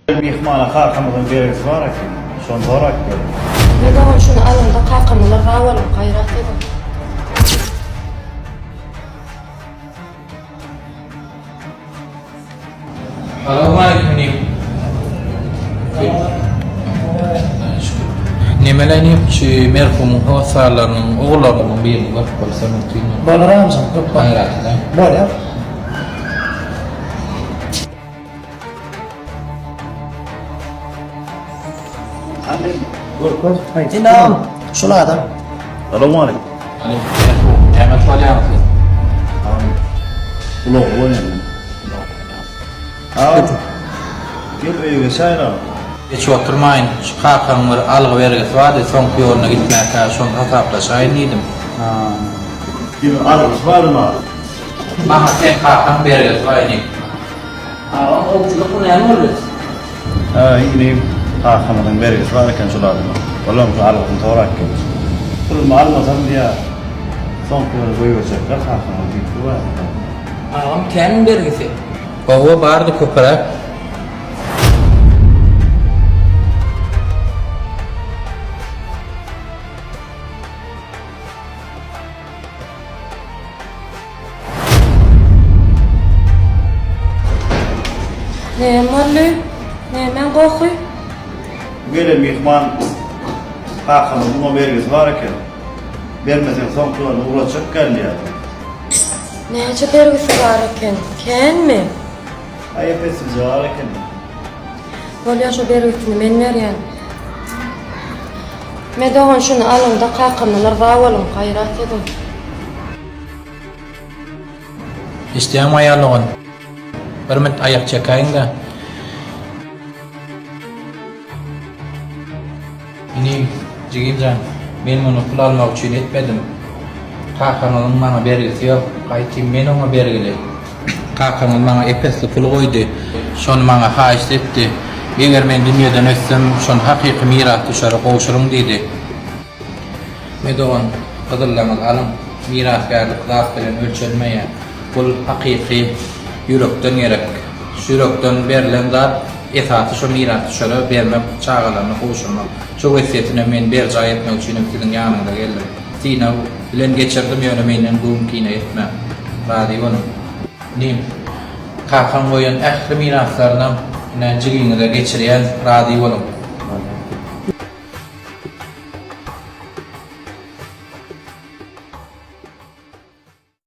Mehmana kalkamızın beresi var ki, şon sorak gelin. Ne zaman şunu alın da kalkamılar ravalım gayrat edin. Assalamualaikum. Nemelerni şu merhumun havasalarının oğullarının birini var. Koysam ütüyün. Bana Ramazan yok bak. Hayratlar. Böyle. İnam. Şunu adam. Selamun aleyküm. Hani merhum. Ahmet Vali Ahmet. Ulan o ne? Abi. Gel evine sayra. Geç oturmayın. Şu kalkanları algı vergisi vardı. Son yoluna gitmeye son hesaplaşayım dedim. Kim arız var mı? Bana sen kalkan vergisi var dedim. Avcılık bunu yani olur. Yine kalkamızın beresi var iken şulardı. Oğlum şu arızın sorak gelin. Kırılma almasam diye son kıyonu koyuyoracaklar kalkamın büyük var. Ağam kendi vergisi. Baba vardı köpürek. Ne mallı? Ne men kokuy? Böyle mihman kalkamın buna beresi var iken vermesen son kıyonu uğraşacak geldi ya. Nece bergisi var eken? Ken mi? Ayıp etsiz var iken. Bolya şu bergisini men veryen. Ne zaman şunu alın da kalkamılar ravalım gayrat edin. İsteyen ayarlığın. Bir mit ayak çekayın da. Ini Cigimcan, ben bunu pul almak için etmedim. Kalkanın bana bergisi yok. Kaytım ben ona bergili. Kalkanın bana epesli pul koydu. Şonu bana haiz etti. Eğer ben dünyadan ötsem, şon hakiki miras dışarı koşurum dedi. Medoğan, kızıllamız alın. Miraskarlık zat bilen ölçülmeye. Pul hakiki yürekten gerek. Şu yürekten verilen zat esası şu miras dışarı vermem, çağalarını koşurmam. Şu vesiyetine men berca etmek için sizin yanında geldim. Sina bilen geçirdim yönümeyden bu etmem. Radi olun. Neyim? Kalkan koyun ehli miraslarından Cigini de geçiren radi olun.